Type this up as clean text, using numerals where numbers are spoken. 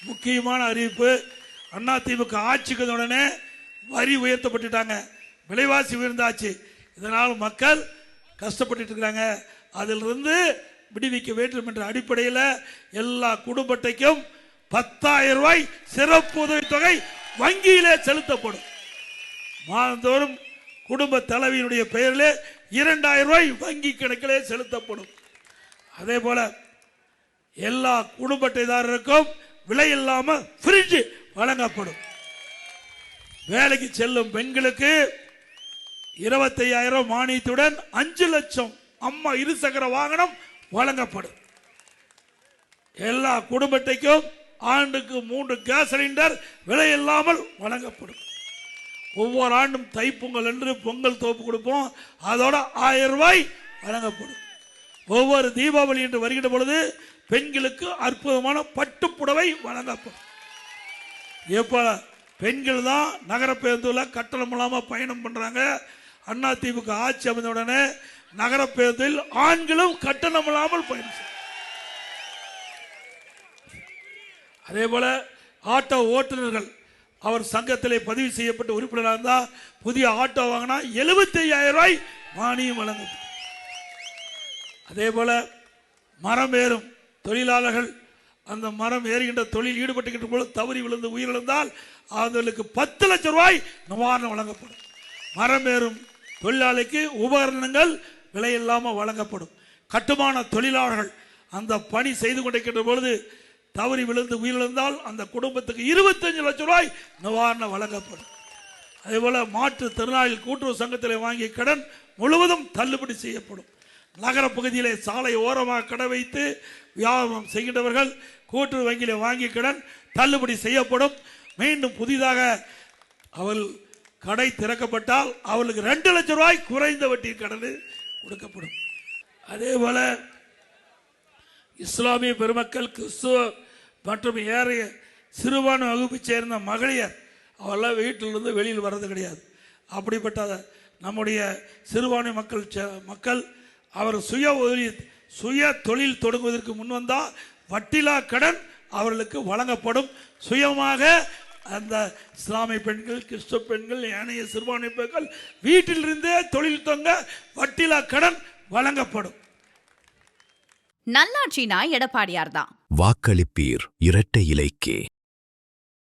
முக்கியமான அறிவிப்பு, அதிமுக ஆட்சிக்கு உடனே வரி உயர்த்தப்பட்டுட்டாங்க, விலைவாசி உயர்ந்தாச்சு. இதனால் மக்கள் கஷ்டப்பட்டு இருக்கிறாங்க. அதிலிருந்து விடுவிக்க வேண்டும் என்ற அடிப்படையில் எல்லா குடும்ப அட்டைக்கும் 10,000 ரூபாய் சிறப்பு உதவித்தொகை வங்கியிலே செலுத்தப்படும். மாதந்தோறும் குடும்ப தலைவியினுடைய பெயரிலே 2,000 ரூபாய் வங்கி கணக்கிலே செலுத்தப்படும். அதே போல எல்லா குடும்ப அட்டைதாரருக்கும் விலை இல்லாமல் ஃப்ரிட்ஜ் வழங்கப்படும். வேலைக்கு செல்லும் பெண்களுக்கு 25,000 மானியத்துடன் 5 லட்சம் அம்மா இருசக்கர வாகனம் வழங்கப்படும். எல்லா குடும்ப அட்டைக்கும் ஆண்டுக்கு 3 கேஸ் சிலிண்டர் விலை இல்லாமல் வழங்கப்படும். ஒவ்வொரு ஆண்டும் தைப்பொங்கல் என்று பொங்கல் தோப்பு கொடுப்போம், அதோட 1000 ரூபாய் வழங்கப்படும். ஒவ்வொரு தீபாவளி என்று வருகின்ற பொழுது பெண்களுக்கு அற்புதமான பட்டுப்புடவை வழங்கப்படும். எப்ப பெண்கள் தான் நகர பேருந்தில் கட்டணம் இல்லாமல் பயணம் பண்றாங்க. அதிமுக ஆட்சி அமைந்த உடனே நகர பேருந்தில் ஆண்களும் கட்டணம் இல்லாமல் பயணம். அதே போல ஆட்டோ ஓட்டுநர்கள் அவர் சங்கத்திலே பதிவு செய்யப்பட்ட உறுப்பினராக இருந்தால் புதிய ஆட்டோ வாங்கினா 75,000 ரூபாய் மானியம் வழங்கப்படும். அதே போல மரம் ஏறும் தொழிலாளர்கள் அந்த மரம் ஏறுகின்ற தொழில் ஈடுபட்டுகின்ற பொழுது தவறி விழுந்து உயிரிழந்தால் அவர்களுக்கு 10 லட்சம் ரூபாய் நிவாரணம் வழங்கப்படும். மரம் ஏறும் தொழிலாளிக்கு உபகரணங்கள் விலை இல்லாமல் வழங்கப்படும். கட்டுமான தொழிலாளர்கள் அந்த பணி செய்து கொண்டிருக்கின்ற பொழுது தவறி விழுந்து உயிரிழந்தால் அந்த குடும்பத்துக்கு 25 லட்சம் ரூபாய் நிவாரணம் வழங்கப்படும். அதே போல மாற்றுத்திறனாளி கூட்டுறவு சங்கத்தில் வாங்கிய கடன் முழுவதும் தள்ளுபடி செய்யப்படும். நகர பகுதியிலே சாலை ஓரமாக கடை வைத்து வியாபாரம் செய்கின்றவர்கள் கூட்டுறவு வங்கியிலே வாங்கிய கடன் தள்ளுபடி செய்யப்படும். மீண்டும் புதிதாக அவள் கடை திறக்கப்பட்டால் அவளுக்கு 2 லட்சம் ரூபாய் குறைந்த வட்டி கடன் கொடுக்கப்படும். அதே போல இஸ்லாமிய பெருமக்கள், கிறிஸ்துவ மற்றும் ஏறைய சிறுபான்மை வகுப்பை சேர்ந்த மகளிர் அவெல்லாம் வீட்டிலிருந்து வெளியில் வர்றது கிடையாது. அப்படிப்பட்ட நம்முடைய சிறுபான்மை மக்கள் அவர் சுய தொழில் தொடங்குவதற்கு முன் வந்தால் வட்டிலா கடன் அவர்களுக்கு வழங்கப்படும். சுயமாக அந்த இஸ்லாமிய பெண்கள், கிறிஸ்துவ பெண்கள், ஏனைய சிறுபான்மை பெண்கள் வீட்டிலிருந்தே தொழில் தொங்க வட்டிலா கடன் வழங்கப்படும். நல்லாட்சினா எடப்பாடியார் தான். வாக்களிப்பீர் இரட்டை இலைக்கே.